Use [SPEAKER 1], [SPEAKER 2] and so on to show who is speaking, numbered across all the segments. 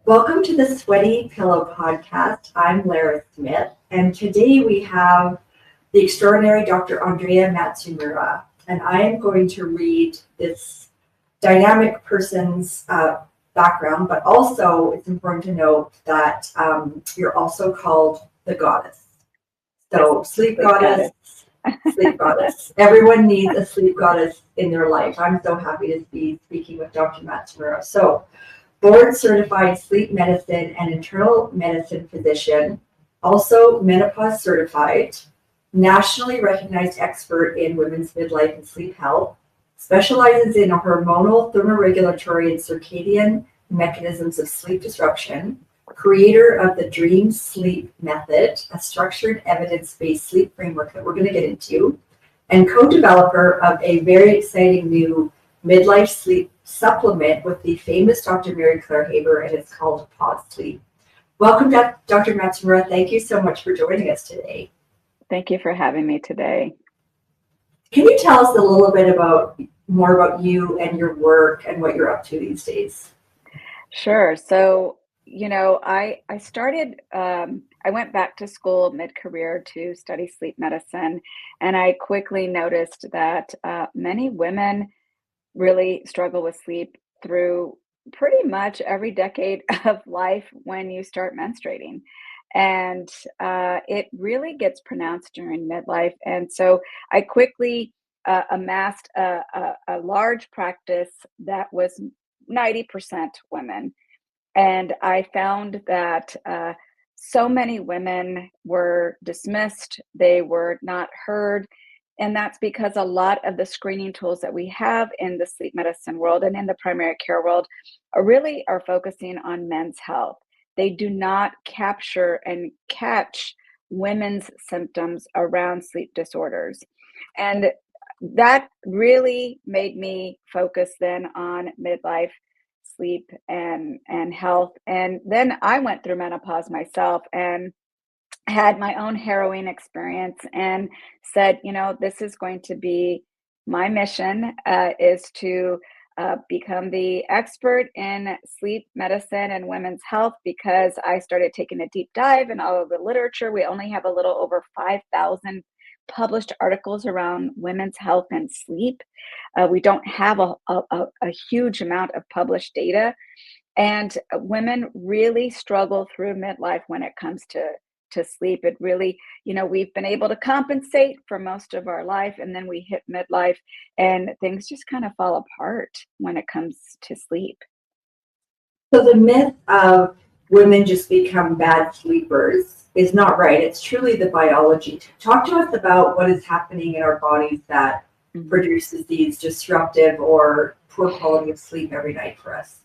[SPEAKER 1] Welcome to the Sweaty Pillow Podcast. I'm Lara Smith, and today we have the extraordinary Dr. Andrea Matsumura, and I am going to read this dynamic person's background, but also it's important to note that you're also called the goddess. So sleep goddess, sleep goddess. Everyone needs a sleep goddess in their life. I'm so happy to be speaking with Dr. Matsumura. So board certified sleep medicine and internal medicine physician, also menopause certified, nationally recognized expert in women's midlife and sleep health, specializes in hormonal, thermoregulatory, and circadian mechanisms of sleep disruption, creator of the Dream Sleep Method, a structured evidence-based sleep framework that we're going to get into, and co-developer of a very exciting new midlife sleep supplement with the famous Dr. Mary Claire Haber, and it's called Pod Sleep. Welcome, Dr. Matsumura. Thank you so much for joining us today.
[SPEAKER 2] Thank you for having me today.
[SPEAKER 1] Can you tell us a little bit more about you and your work and what you're up to these days?
[SPEAKER 2] Sure. So, I started, I went back to school mid-career to study sleep medicine, and I quickly noticed that many women really struggle with sleep through pretty much every decade of life when you start menstruating. And it really gets pronounced during midlife. And so I quickly amassed a large practice that was 90% women. And I found that so many women were dismissed, they were not heard. And that's because a lot of the screening tools that we have in the sleep medicine world and in the primary care world are focusing on men's health. They do not capture and catch women's symptoms around sleep disorders. And that really made me focus then on midlife sleep and health. And then I went through menopause myself and had my own harrowing experience and said, this is going to be my mission, is to become the expert in sleep medicine and women's health, because I started taking a deep dive in all of the literature. We only have a little over 5,000 published articles around women's health and sleep. We don't have a huge amount of published data. And women really struggle through midlife when it comes to sleep. It really, we've been able to compensate for most of our life, and then we hit midlife and things just kind of fall apart when it comes to sleep.
[SPEAKER 1] So the myth of women just become bad sleepers is not right. It's truly the biology. Talk to us about what is happening in our bodies that produces these disruptive or poor quality of sleep every night for us.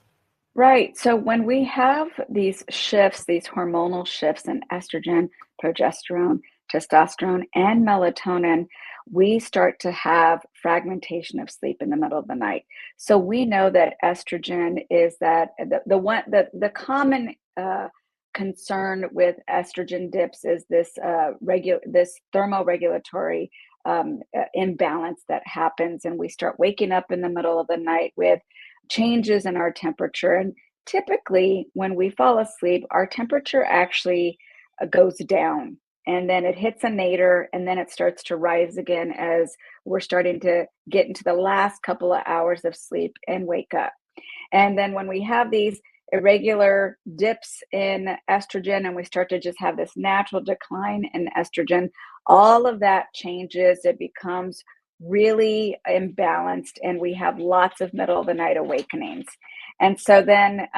[SPEAKER 2] Right. So when we have these shifts, these hormonal shifts in estrogen, progesterone, testosterone, and melatonin, we start to have fragmentation of sleep in the middle of the night. So we know that estrogen is that the common concern with estrogen dips is this this thermoregulatory imbalance that happens, and we start waking up in the middle of the night with changes in our temperature. And typically when we fall asleep, our temperature actually goes down, and then it hits a nadir, and then it starts to rise again as we're starting to get into the last couple of hours of sleep and wake up. And then when we have these irregular dips in estrogen and we start to just have this natural decline in estrogen, all of that changes. It becomes really imbalanced, and we have lots of middle of the night awakenings. And so then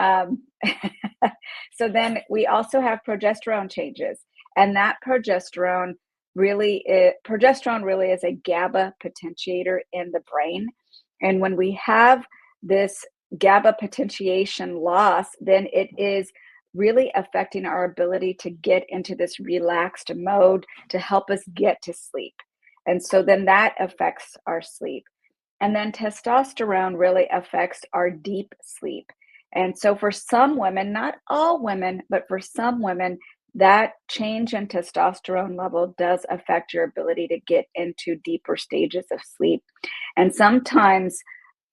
[SPEAKER 2] we also have progesterone changes, and that progesterone really is a GABA potentiator in the brain. And when we have this GABA potentiation loss, then it is really affecting our ability to get into this relaxed mode to help us get to sleep. And so then that affects our sleep. And then testosterone really affects our deep sleep. And so for some women, not all women, but for some women, that change in testosterone level does affect your ability to get into deeper stages of sleep. And sometimes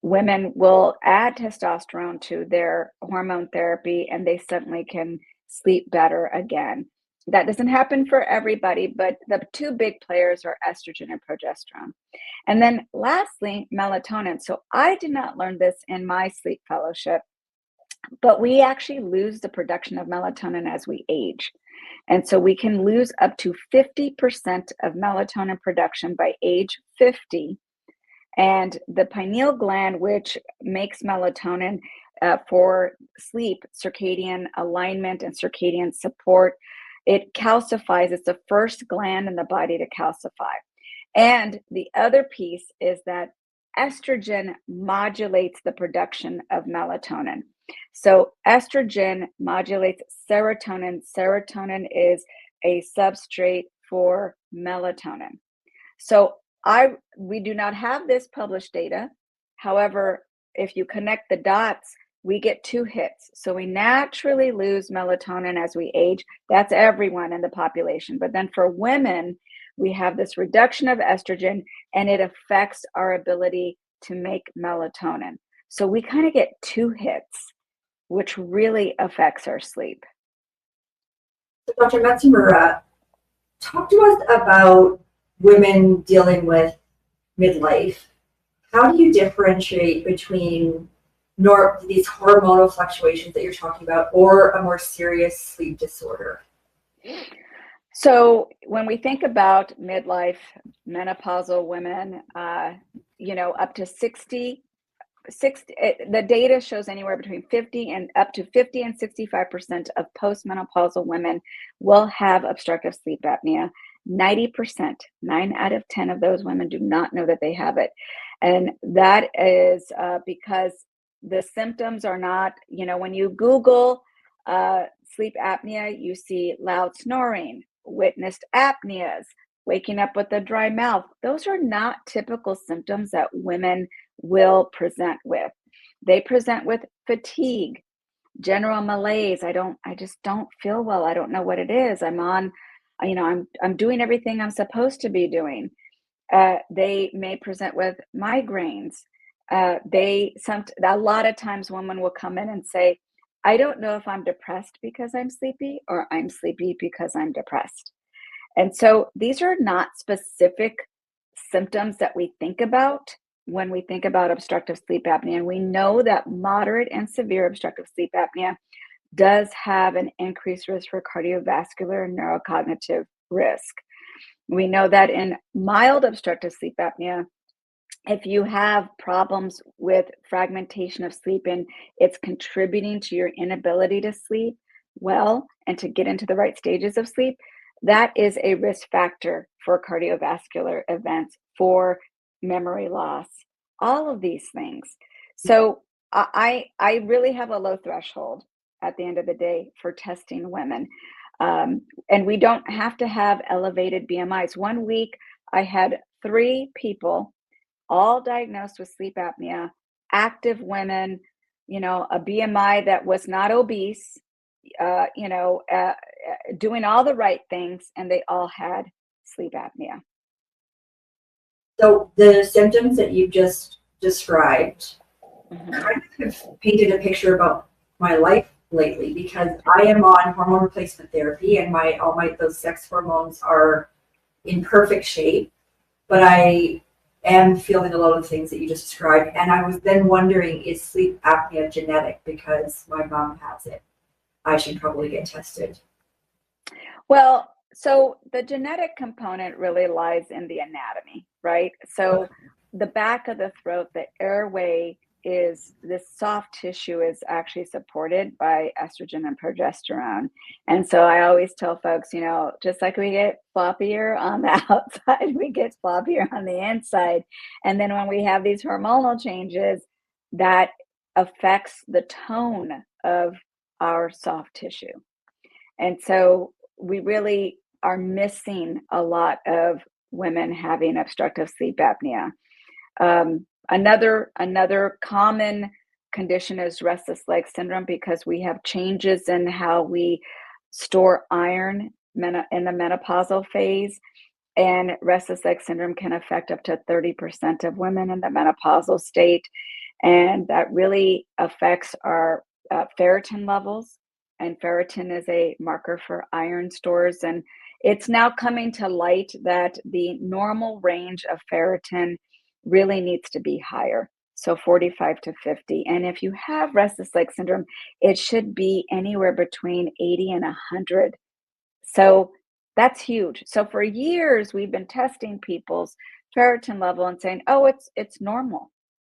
[SPEAKER 2] women will add testosterone to their hormone therapy and they suddenly can sleep better again. That doesn't happen for everybody, but the two big players are estrogen and progesterone. And then lastly, melatonin. So I did not learn this in my sleep fellowship, but we actually lose the production of melatonin as we age. And so we can lose up to 50% of melatonin production by age 50. And the pineal gland, which makes melatonin for sleep, circadian alignment, and circadian support, it calcifies. It's the first gland in the body to calcify. And the other piece is that estrogen modulates the production of melatonin. So estrogen modulates serotonin. Serotonin is a substrate for melatonin. So we do not have this published data. However, if you connect the dots, we get two hits. So we naturally lose melatonin as we age. That's everyone in the population. But then for women, we have this reduction of estrogen and it affects our ability to make melatonin. So we kind of get two hits, which really affects our sleep.
[SPEAKER 1] So Dr. Matsumura, talk to us about women dealing with midlife. How do you differentiate between these hormonal fluctuations that you're talking about or a more serious sleep disorder?
[SPEAKER 2] So when we think about midlife, menopausal women, up to 60, the data shows anywhere between 50 and up to 50 and 65% of postmenopausal women will have obstructive sleep apnea. 90%, 9 out of 10 of those women do not know that they have it. And that is because the symptoms are not, when you Google sleep apnea, you see loud snoring, witnessed apneas, waking up with a dry mouth. Those are not typical symptoms that women will present with. They present with fatigue, general malaise. I just don't feel well. I don't know what it is. I'm doing everything I'm supposed to be doing. They may present with migraines. A lot of times women will come in and say, I don't know if I'm depressed because I'm sleepy or I'm sleepy because I'm depressed. And so these are not specific symptoms that we think about when we think about obstructive sleep apnea. And we know that moderate and severe obstructive sleep apnea does have an increased risk for cardiovascular and neurocognitive risk. We know that in mild obstructive sleep apnea, if you have problems with fragmentation of sleep and it's contributing to your inability to sleep well and to get into the right stages of sleep, that is a risk factor for cardiovascular events, for memory loss, all of these things. So I really have a low threshold at the end of the day for testing women. And we don't have to have elevated BMIs. 1 week, I had 3 people all diagnosed with sleep apnea, active women, a BMI that was not obese, doing all the right things, and they all had sleep apnea.
[SPEAKER 1] So the symptoms that you just described kind of painted a picture about my life lately, because I am on hormone replacement therapy and those sex hormones are in perfect shape, but I am feeling a lot of the things that you just described. And I was then wondering, is sleep apnea genetic? Because my mom has it. I should probably get tested.
[SPEAKER 2] Well, so the genetic component really lies in the anatomy, right? So the back of the throat, the airway, is this soft tissue is actually supported by estrogen and progesterone. And so I always tell folks, just like we get floppier on the outside, we get floppier on the inside. And then when we have these hormonal changes, that affects the tone of our soft tissue. And so we really are missing a lot of women having obstructive sleep apnea. Another common condition is restless leg syndrome, because we have changes in how we store iron in the menopausal phase. And restless leg syndrome can affect up to 30% of women in the menopausal state. And that really affects our ferritin levels. And ferritin is a marker for iron stores. And it's now coming to light that the normal range of ferritin really needs to be higher. So 45 to 50. And if you have restless leg syndrome, it should be anywhere between 80 and 100. So that's huge. So for years, we've been testing people's ferritin level and saying, oh, it's normal.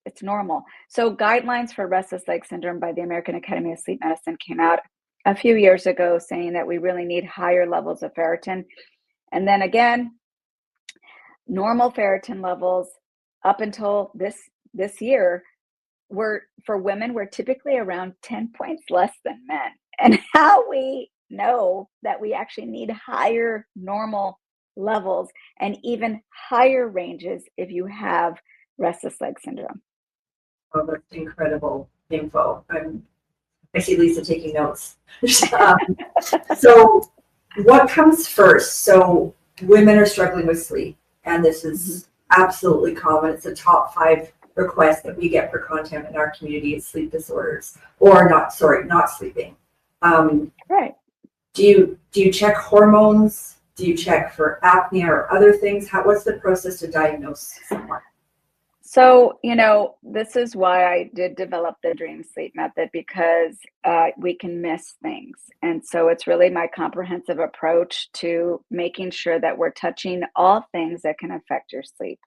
[SPEAKER 2] It's normal. So guidelines for restless leg syndrome by the American Academy of Sleep Medicine came out a few years ago saying that we really need higher levels of ferritin. And then again, normal ferritin levels up until this year were for women were typically around 10 points less than men. And how we know that we actually need higher normal levels and even higher ranges if you have restless leg syndrome.
[SPEAKER 1] Oh, that's incredible info. I see Lisa taking notes. So what comes first? So women are struggling with sleep, and this is absolutely common. It's a top 5 requests that we get for content in our community is sleep disorders, or not sleeping.
[SPEAKER 2] Right.
[SPEAKER 1] Do you check hormones? Do you check for apnea or other things? What's the process to diagnose someone?
[SPEAKER 2] So, this is why I did develop the dream sleep method, because we can miss things. And so it's really my comprehensive approach to making sure that we're touching all things that can affect your sleep.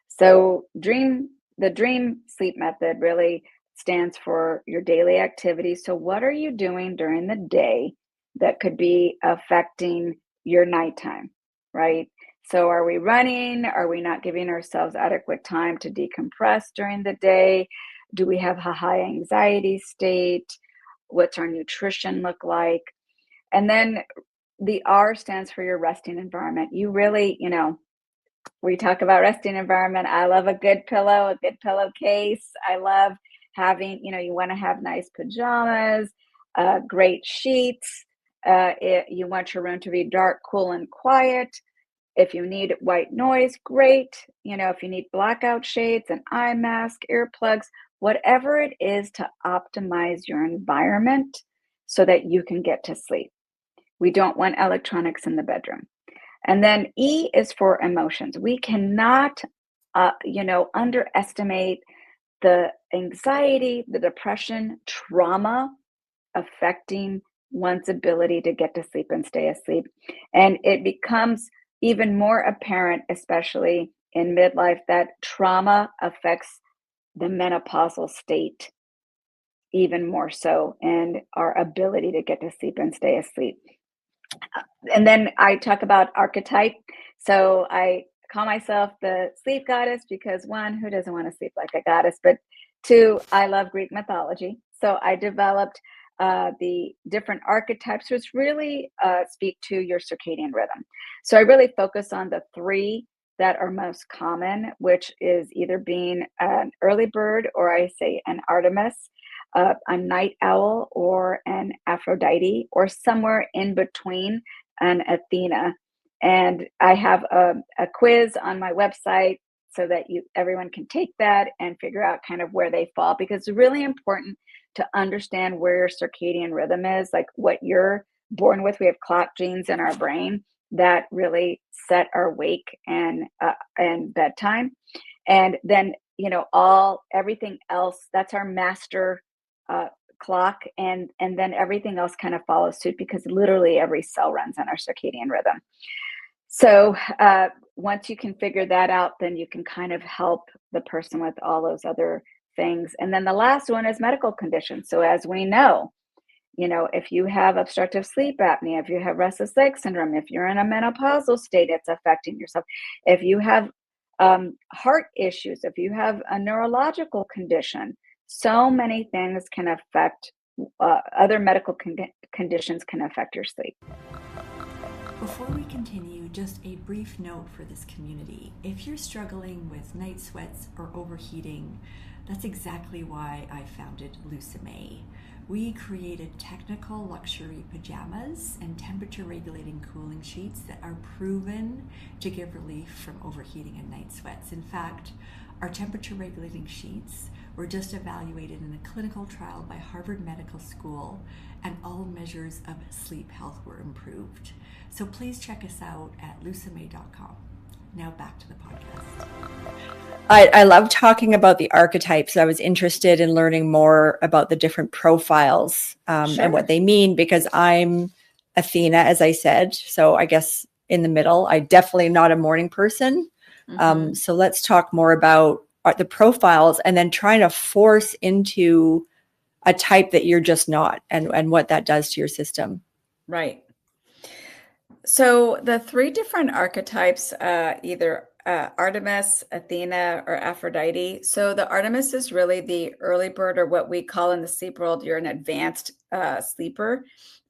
[SPEAKER 2] So the dream sleep method really stands for your daily activities. So what are you doing during the day that could be affecting your nighttime, right? So are we running? Are we not giving ourselves adequate time to decompress during the day? Do we have a high anxiety state? What's our nutrition look like? And then the R stands for your resting environment. You really, we talk about resting environment. I love a good pillowcase. I love having, you want to have nice pajamas, great sheets. You want your room to be dark, cool, and quiet. If you need white noise, great. If you need blackout shades, an eye mask, earplugs, whatever it is to optimize your environment so that you can get to sleep. We don't want electronics in the bedroom. And then E is for emotions. We cannot, underestimate the anxiety, the depression, trauma affecting one's ability to get to sleep and stay asleep. And it becomes even more apparent, especially in midlife, that trauma affects the menopausal state even more so, and our ability to get to sleep and stay asleep. And then I talk about archetype. So I call myself the sleep goddess because 1, who doesn't want to sleep like a goddess? But 2, I love Greek mythology. So I developed the different archetypes, which really speak to your circadian rhythm. So I really focus on the 3 that are most common, which is either being an early bird, or I say an Artemis, a night owl, or an Aphrodite, or somewhere in between, an Athena. And I have a quiz on my website so that everyone can take that and figure out kind of where they fall, because it's really important to understand where your circadian rhythm is, like what you're born with. We have clock genes in our brain that really set our wake and bedtime. And then, everything else, that's our master clock. And then everything else kind of follows suit, because literally every cell runs on our circadian rhythm. So once you can figure that out, then you can kind of help the person with all those other things. And then the last one is medical conditions. So as we know, if you have obstructive sleep apnea, if you have restless leg syndrome, if you're in a menopausal state, it's affecting yourself. If you have heart issues, if you have a neurological condition, so many things can affect, other medical conditions can affect your sleep.
[SPEAKER 3] Before we continue, just a brief note for this community. If you're struggling with night sweats or overheating, that's exactly why I founded Lucime. we created technical luxury pajamas and temperature regulating cooling sheets that are proven to give relief from overheating and night sweats. In fact, our temperature regulating sheets were just evaluated in a clinical trial by Harvard Medical School, and all measures of sleep health were improved. So please check us out at lucimay.com. Now back to the podcast.
[SPEAKER 1] I love talking about the archetypes. I was interested in learning more about the different profiles and what they mean, because I'm Athena, as I said. So I guess in the middle, I definitely am not a morning person. So let's talk more about the profiles, and then trying to force into a type that you're just not, and what that does to your system.
[SPEAKER 2] Right. So the three different archetypes, either Artemis, Athena, or Aphrodite. So the Artemis is really the early bird, or what we call in the sleep world, you're an advanced sleeper.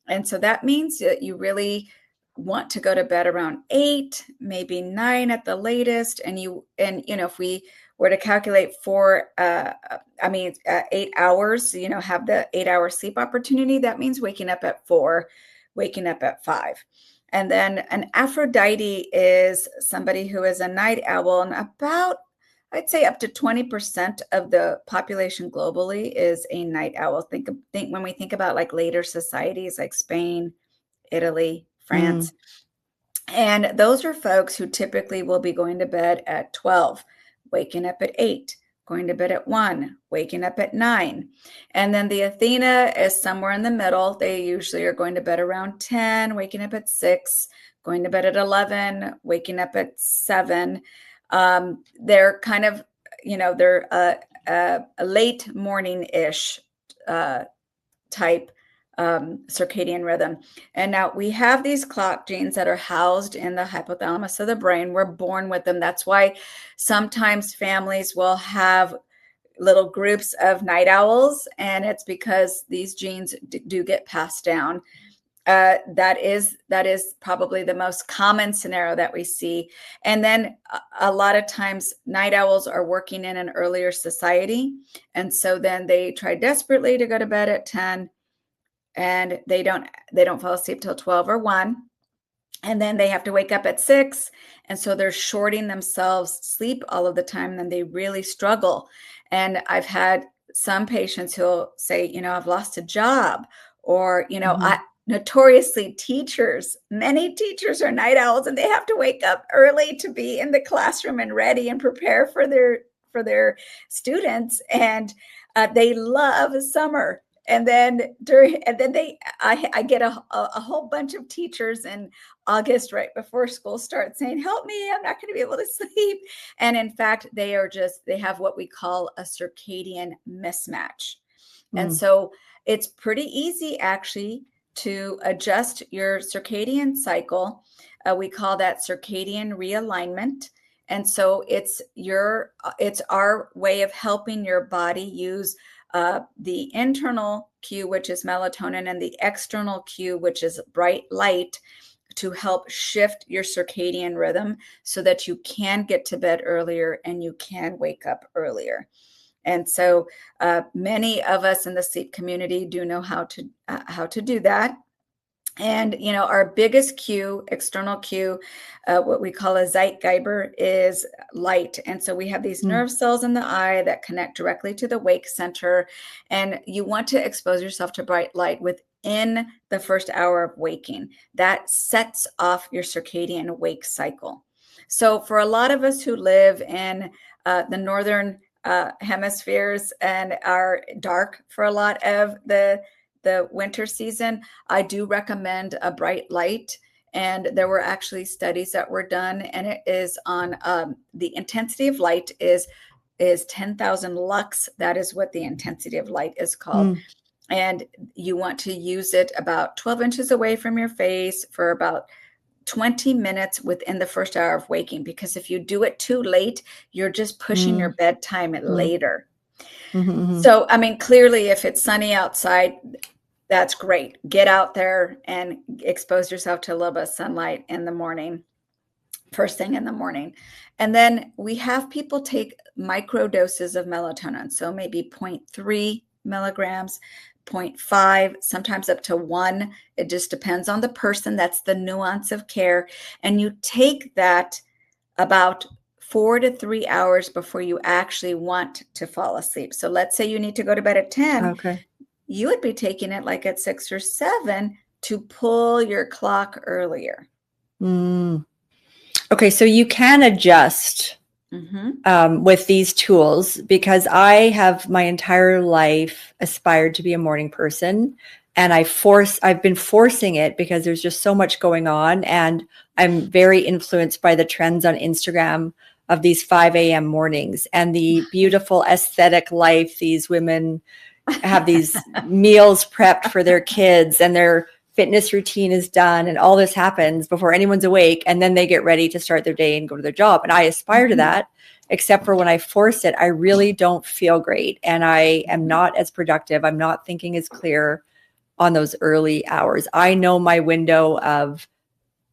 [SPEAKER 2] And so that means that you really want to go to bed around 8, maybe 9 at the latest. And if we were to calculate 8 hours, have the 8-hour sleep opportunity, that means waking up at 4, waking up at 5. And then an Aphrodite is somebody who is a night owl, and about, I'd say, up to 20% of the population globally is a night owl. Think when we think about like later societies like Spain, Italy, France. And those are folks who typically will be going to bed at 12, waking up at 8, going to bed at 1, waking up at 9. And then the Athena is somewhere in the middle. They usually are going to bed around 10, waking up at 6, going to bed at 11, waking up at 7. They're kind of, they're a late morning-ish type circadian rhythm. And now we have these clock genes that are housed in the hypothalamus of the brain. We're born with them. That's why sometimes families will have little groups of night owls, and it's because these genes do get passed down. That is probably the most common scenario that we see. And then a lot of times night owls are working in an earlier society. And so then they try desperately to go to bed at 10, and they don't fall asleep till 12 or 1. And then they have to wake up at 6. And so they're shorting themselves sleep all of the time. Then they really struggle. And I've had some patients who'll say, I've lost a job, or, notoriously many teachers are night owls, and they have to wake up early to be in the classroom and ready and prepare for their students. And they love summer. And then I get a whole bunch of teachers in August, right before school starts, saying, "Help me, I'm not going to be able to sleep." And in fact, they have what we call a circadian mismatch. And so it's pretty easy actually to adjust your circadian cycle. We call that circadian realignment. And so it's our way of helping your body use the internal cue, which is melatonin, and the external cue, which is bright light, to help shift your circadian rhythm so that you can get to bed earlier and you can wake up earlier. And so many of us in the sleep community do know how to do that. And, our biggest cue, external cue, what we call a Zeitgeber, is light. And so we have these nerve cells in the eye that connect directly to the wake center. And you want to expose yourself to bright light within the first hour of waking. That sets off your circadian wake cycle. So for a lot of us who live in the northern hemispheres and are dark for a lot of the winter season, I do recommend a bright light. And there were actually studies that were done, and it is on the intensity of light is 10,000 lux. That is what the intensity of light is called. And you want to use it about 12 inches away from your face for about 20 minutes within the first hour of waking, because if you do it too late, you're just pushing your bedtime later. So, clearly, if it's sunny outside, that's great. Get out there and expose yourself to a little bit of sunlight in the morning, first thing in the morning. And then we have people take micro doses of melatonin. So maybe 0.3 milligrams, 0.5, sometimes up to 1. It just depends on the person. That's the nuance of care. And you take that about 4 to 3 hours before you actually want to fall asleep. So let's say you need to go to bed at 10.
[SPEAKER 1] Okay.
[SPEAKER 2] You would be taking it like at 6 or 7 to pull your clock earlier.
[SPEAKER 1] Okay, so you can adjust with these tools, because I have my entire life aspired to be a morning person, and I've been forcing it because there's just so much going on, and I'm very influenced by the trends on Instagram of these 5 a.m. mornings and the beautiful aesthetic life. These women have these meals prepped for their kids, and their fitness routine is done, and all this happens before anyone's awake, and then they get ready to start their day and go to their job. And I aspire to that, except for when I force it, I really don't feel great, and I am not as productive. I'm not thinking as clear on those early hours. I know my window of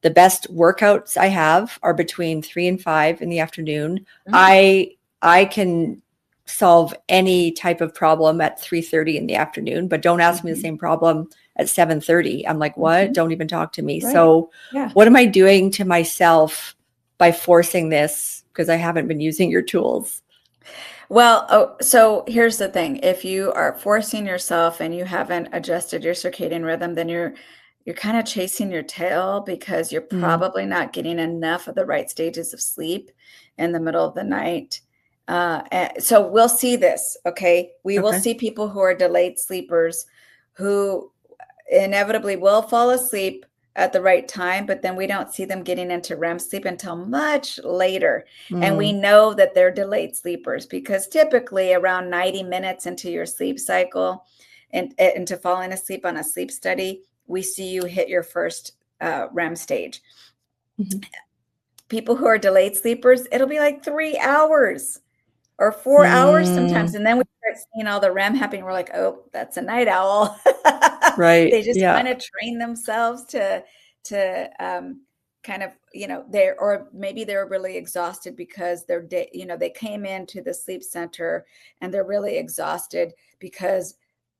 [SPEAKER 1] the best workouts I have are between 3 and 5 in the afternoon. I can solve any type of problem at 3:30 in the afternoon, but don't ask me the same problem at 7:30. I'm like, what? Don't even talk to me.
[SPEAKER 2] Right.
[SPEAKER 1] So what am I doing to myself by forcing this? Because I haven't been using your tools.
[SPEAKER 2] Well, so here's the thing. If you are forcing yourself and you haven't adjusted your circadian rhythm, then you're kind of chasing your tail, because you're probably not getting enough of the right stages of sleep in the middle of the night. So we'll see this, okay? We will see people who are delayed sleepers who inevitably will fall asleep at the right time, but then we don't see them getting into REM sleep until much later. And we know that they're delayed sleepers because typically around 90 minutes into your sleep cycle and into falling asleep on a sleep study, we see you hit your first REM stage. People who are delayed sleepers, it'll be like 3 hours or 4 hours sometimes. And then we start seeing all the REM happening. We're like, oh, that's a night owl.
[SPEAKER 1] Right.
[SPEAKER 2] They just kind of train themselves to kind of, or maybe they're really exhausted because they came into the sleep center and they're really exhausted because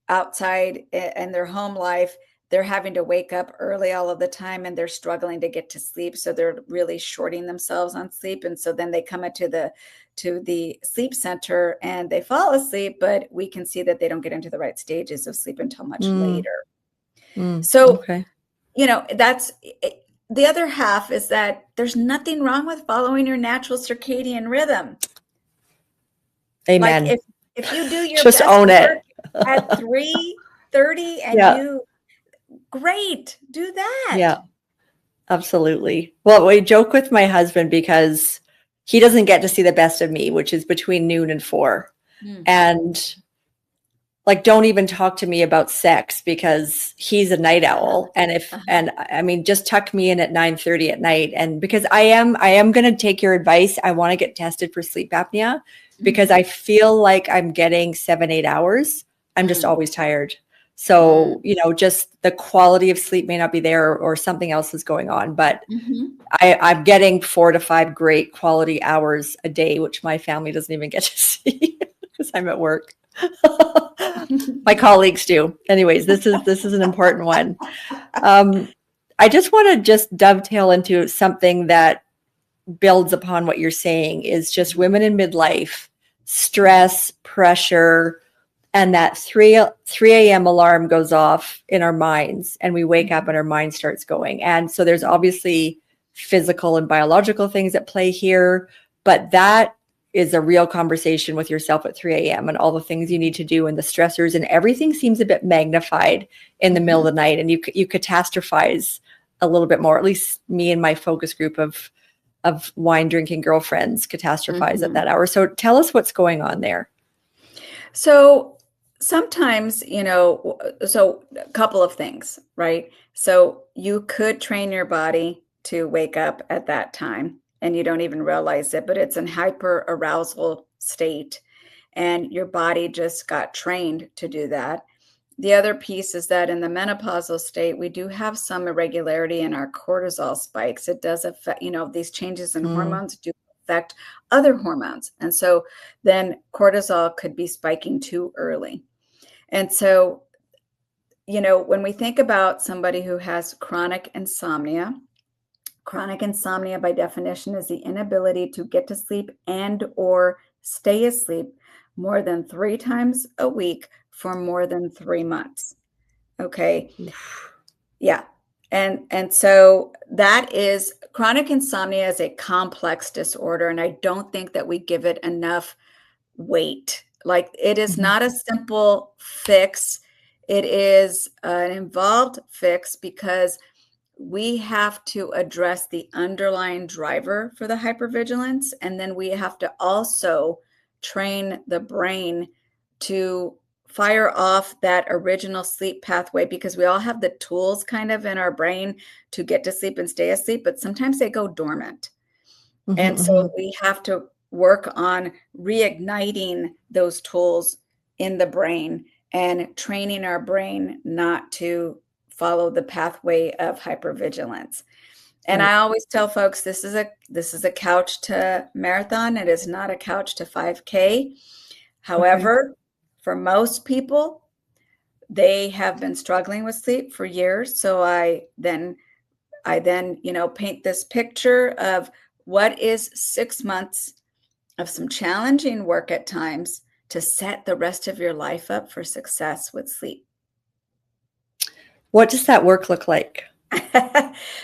[SPEAKER 2] outside in their home life, they're having to wake up early all of the time and they're struggling to get to sleep. So they're really shorting themselves on sleep. And so then they come into the sleep center and they fall asleep, but we can see that they don't get into the right stages of sleep until much later. So, that's the other half, is that there's nothing wrong with following your natural circadian rhythm.
[SPEAKER 1] Amen.
[SPEAKER 2] Like if you do your
[SPEAKER 1] just
[SPEAKER 2] best
[SPEAKER 1] own
[SPEAKER 2] work
[SPEAKER 1] it
[SPEAKER 2] at 3:30 and great, do that.
[SPEAKER 1] Yeah, absolutely. Well, we joke with my husband because he doesn't get to see the best of me, which is between noon and 4. And like, don't even talk to me about sex because he's a night owl. And I mean, just tuck me in at 9:30 at night. And because I am going to take your advice. I want to get tested for sleep apnea because I feel like I'm getting 7-8 hours. I'm just always tired. So, just the quality of sleep may not be there, or something else is going on, but I'm getting 4 to 5 great quality hours a day, which my family doesn't even get to see because I'm at work. My colleagues do. Anyways, this is an important one. I just want to dovetail into something that builds upon what you're saying, is just women in midlife, stress, pressure, and that 3 a.m. alarm goes off in our minds and we wake up and our mind starts going. And so there's obviously physical and biological things at play here, but that is a real conversation with yourself at 3 a.m. and all the things you need to do and the stressors, and everything seems a bit magnified in the middle of the night, and you catastrophize a little bit more. At least me and my focus group of wine drinking girlfriends catastrophize at that hour. So tell us what's going on there.
[SPEAKER 2] So sometimes, so a couple of things, right? So you could train your body to wake up at that time and you don't even realize it, but it's in hyper arousal state and your body just got trained to do that. The other piece is that in the menopausal state, we do have some irregularity in our cortisol spikes. It does affect, these changes in hormones do affect other hormones. And so then cortisol could be spiking too early. And so when we think about somebody who has chronic insomnia by definition is the inability to get to sleep and or stay asleep more than 3 times a week for more than 3 months. Okay. Yeah. And so that is chronic insomnia is a complex disorder. And I don't think that we give it enough weight. Like it is not a simple fix. It is an involved fix because we have to address the underlying driver for the hypervigilance. And then we have to also train the brain to fire off that original sleep pathway, because we all have the tools kind of in our brain to get to sleep and stay asleep, but sometimes they go dormant. And so we have to work on reigniting those tools in the brain and training our brain not to follow the pathway of hypervigilance. And I always tell folks, this is a couch to marathon. It is not a couch to 5K. However, for most people, they have been struggling with sleep for years. So I then, paint this picture of what is 6 months of some challenging work at times to set the rest of your life up for success with sleep.
[SPEAKER 1] What does that work look like?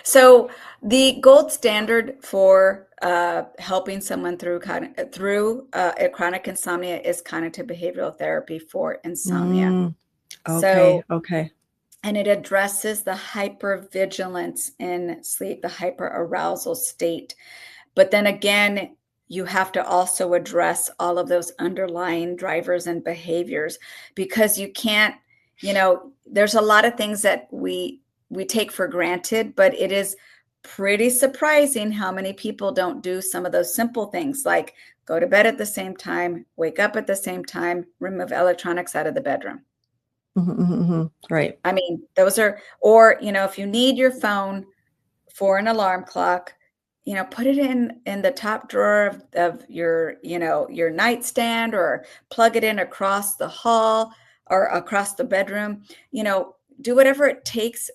[SPEAKER 2] So the gold standard for helping someone through a chronic insomnia is cognitive behavioral therapy for insomnia.
[SPEAKER 1] Okay.
[SPEAKER 2] And it addresses the hypervigilance in sleep, the hyperarousal state. But then again, you have to also address all of those underlying drivers and behaviors, because you can't, there's a lot of things that we take for granted, but it is pretty surprising how many people don't do some of those simple things like go to bed at the same time, wake up at the same time, remove electronics out of the bedroom.
[SPEAKER 1] Right.
[SPEAKER 2] I mean, those are, or, if you need your phone for an alarm clock, put it in the top drawer of your, your nightstand, or plug it in across the hall or across the bedroom, do whatever it takes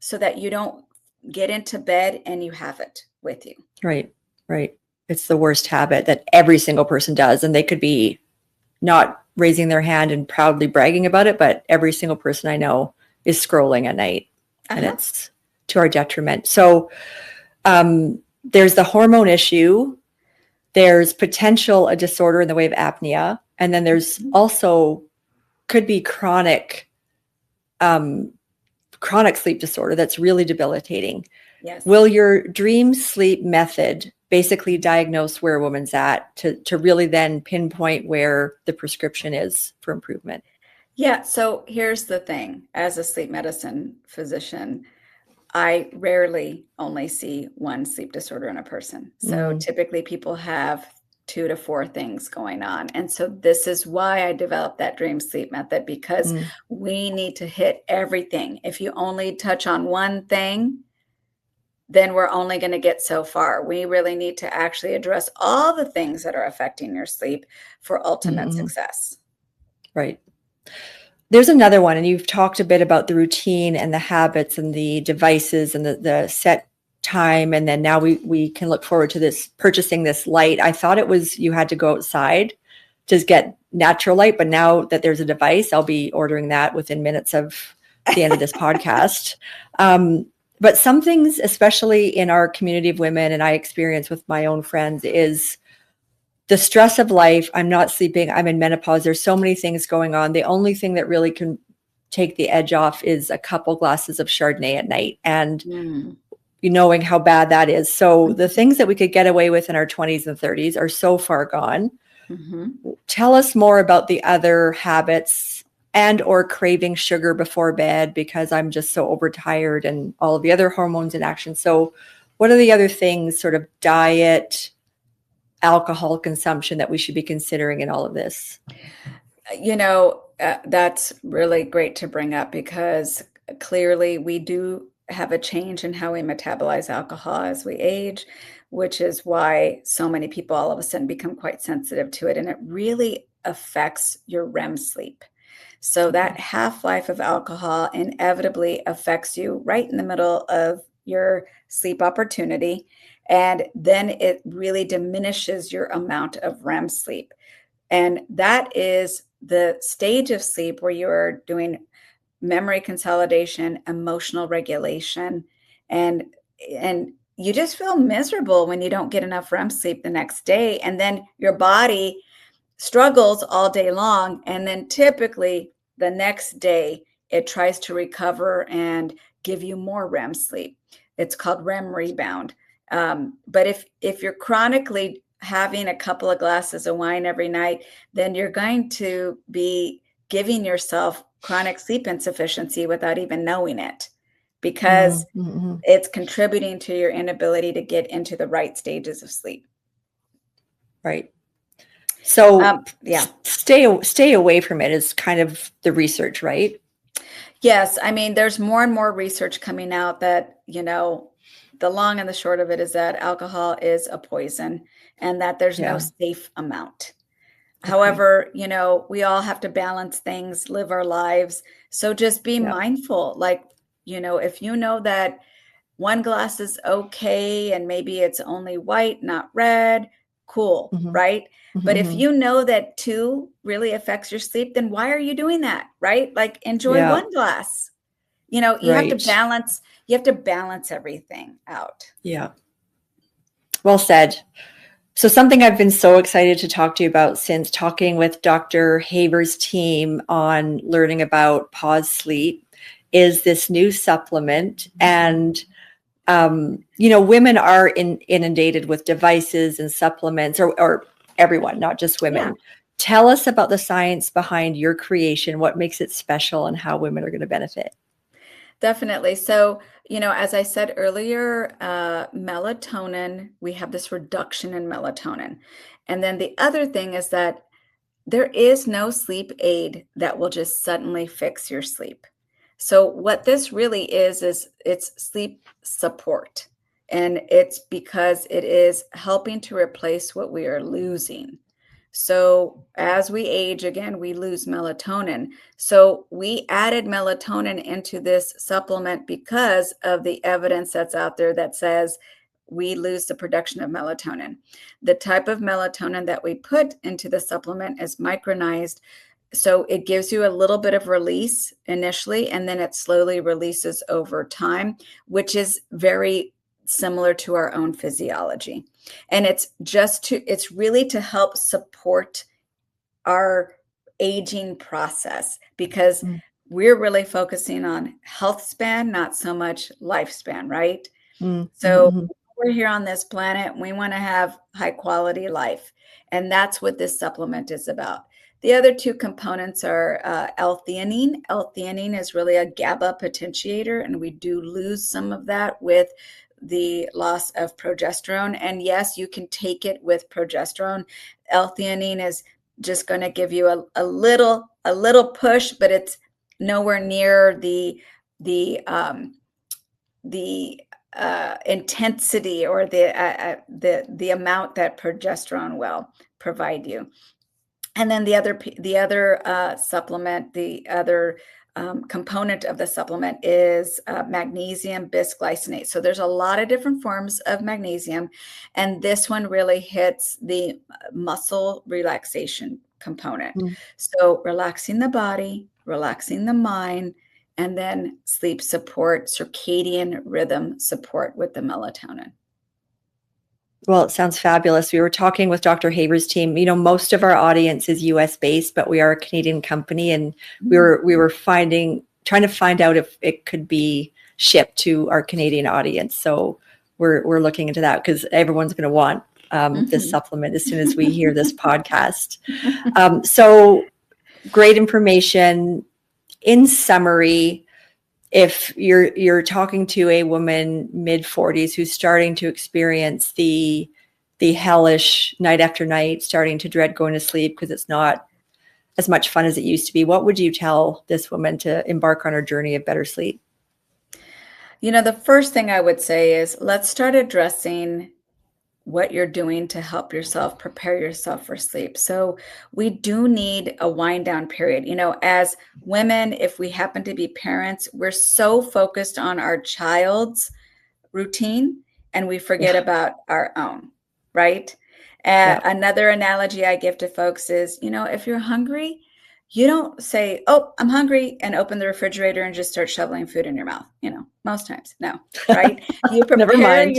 [SPEAKER 2] so that you don't get into bed and you have it with you.
[SPEAKER 1] Right. It's the worst habit that every single person does. And they could be not raising their hand and proudly bragging about it, but every single person I know is scrolling at night, and it's to our detriment. So there's the hormone issue. There's potential a disorder in the way of apnea. And then there's also could be chronic sleep disorder that's really debilitating.
[SPEAKER 2] Yes.
[SPEAKER 1] Will your dream sleep method basically diagnose where a woman's at to really then pinpoint where the prescription is for improvement?
[SPEAKER 2] Yeah. So here's the thing. As a sleep medicine physician, I rarely only see one sleep disorder in a person. So typically people have 2 to 4 things going on. And so this is why I developed that dream sleep method, because we need to hit everything. If you only touch on one thing, then we're only going to get so far. We really need to actually address all the things that are affecting your sleep for ultimate success.
[SPEAKER 1] Right. There's another one, and you've talked a bit about the routine and the habits and the devices and the set time. And then now we can look forward to purchasing this light. I thought it was you had to go outside to get natural light, but now that there's a device, I'll be ordering that within minutes of the end of this podcast. But some things, especially in our community of women, and I experience with my own friends, is the stress of life. I'm not sleeping. I'm in menopause. There's so many things going on. The only thing that really can take the edge off is a couple glasses of Chardonnay at night, and knowing how bad that is. So the things that we could get away with in our 20s and 30s are so far gone. Tell us more about the other habits and or craving sugar before bed because I'm just so overtired and all of the other hormones in action. So what are the other things, sort of diet, alcohol consumption, that we should be considering in all of this?
[SPEAKER 2] That's really great to bring up, because clearly we do have a change in how we metabolize alcohol as we age, which is why so many people all of a sudden become quite sensitive to it. And it really affects your REM sleep. So that half-life of alcohol inevitably affects you right in the middle of your sleep opportunity. And then it really diminishes your amount of REM sleep. And that is the stage of sleep where you're doing memory consolidation, emotional regulation, and you just feel miserable when you don't get enough REM sleep the next day. And then your body struggles all day long. And then typically the next day, it tries to recover and give you more REM sleep. It's called REM rebound. But if you're chronically having a couple of glasses of wine every night, then you're going to be giving yourself chronic sleep insufficiency without even knowing it, because it's contributing to your inability to get into the right stages of sleep.
[SPEAKER 4] Right. So stay away from it is kind of the research, right?
[SPEAKER 2] Yes. I mean, there's more and more research coming out that, the long and the short of it is that alcohol is a poison and that there's no safe amount. Okay. However, we all have to balance things, live our lives. So just be mindful. Like, if you know that one glass is okay and maybe it's only white, not red, cool, right? But if you know that 2 really affects your sleep, then why are you doing that, right? Like, enjoy one glass. You have to balance everything out.
[SPEAKER 4] Yeah. Well said. So something I've been so excited to talk to you about since talking with Dr. Haber's team on learning about pause sleep is this new supplement. And women are inundated with devices and supplements, or everyone, not just women. Yeah. Tell us about the science behind your creation, what makes it special, and how women are going to benefit.
[SPEAKER 2] Definitely. So, as I said earlier, melatonin, we have this reduction in melatonin. And then the other thing is that there is no sleep aid that will just suddenly fix your sleep. So what this really is it's sleep support. And it's because it is helping to replace what we are losing. So as we age, again, we lose melatonin. So we added melatonin into this supplement because of the evidence that's out there that says we lose the production of melatonin. The type of melatonin that we put into the supplement is micronized. So it gives you a little bit of release initially, and then it slowly releases over time, which is very similar to our own physiology. And it's really to help support our aging process, because we're really focusing on health span, not so much lifespan, right? So we're here on this planet, we want to have high quality life. And that's what this supplement is about. The other 2 components are L-theanine. L-theanine is really a GABA potentiator, and we do lose some of that with the loss of progesterone. And yes, you can take it with progesterone. L-theanine is just going to give you a little push, but it's nowhere near the intensity or the amount that progesterone will provide you. And then the other supplement, the other component of the supplement is magnesium bisglycinate. So there's a lot of different forms of magnesium, and this one really hits the muscle relaxation component. So relaxing the body, relaxing the mind, and then sleep support, circadian rhythm support with the melatonin.
[SPEAKER 4] Well, it sounds fabulous. We were talking with Dr. Haber's team. Most of our audience is US based, but we are a Canadian company, and we were trying to find out if it could be shipped to our Canadian audience. So we're looking into that, because everyone's going to want this supplement as soon as we hear this podcast. So great information. In summary, if you're talking to a woman mid-40s who's starting to experience the hellish night after night, starting to dread going to sleep because it's not as much fun as it used to be, what would you tell this woman to embark on her journey of better sleep?
[SPEAKER 2] The first thing I would say is let's start addressing what you're doing to help yourself prepare yourself for sleep. So we do need a wind down period. You know, as women, if we happen to be parents, we're so focused on our child's routine and we forget about our own, right? Another analogy I give to folks is, you know, if you're hungry, you don't say, "Oh, I'm hungry," and open the refrigerator and just start shoveling food in your mouth. You know, most times, no, right? You
[SPEAKER 4] Never
[SPEAKER 2] prepare
[SPEAKER 4] mind.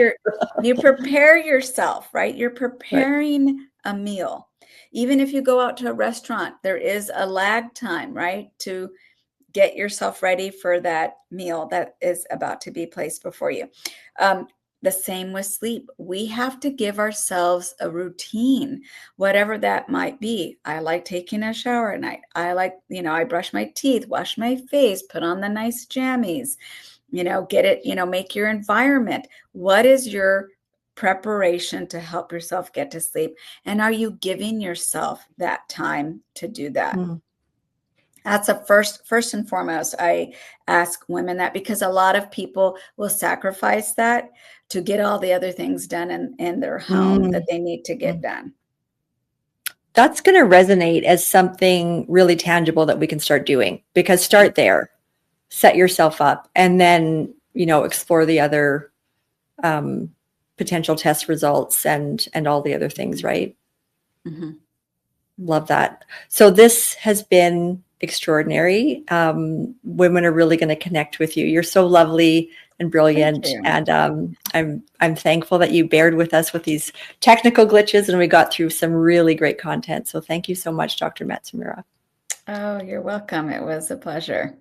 [SPEAKER 2] you prepare yourself, right? You're preparing a meal. Even if you go out to a restaurant, there is a lag time, right? To get yourself ready for that meal that is about to be placed before you. The same with sleep. We have to give ourselves a routine, whatever that might be. I like taking a shower at night. I like, you know, I brush my teeth, wash my face, put on the nice jammies, you know, get it, you know, make your environment. What is your preparation to help yourself get to sleep? And are you giving yourself that time to do that?
[SPEAKER 4] Mm.
[SPEAKER 2] That's a first and foremost. I ask women that because a lot of people will sacrifice that to get all the other things done in their home that they need to get done.
[SPEAKER 4] That's going to resonate as something really tangible that we can start doing, because start there, set yourself up, and then, you know, explore the other potential test results and all the other things, right?
[SPEAKER 2] Mm-hmm.
[SPEAKER 4] Love that. So this has been extraordinary. Women are really going to connect with you. You're so lovely and brilliant. And I'm thankful that you bared with us with these technical glitches and we got through some really great content. So thank you so much, Dr. Matsumura.
[SPEAKER 2] Oh, you're welcome. It was a pleasure.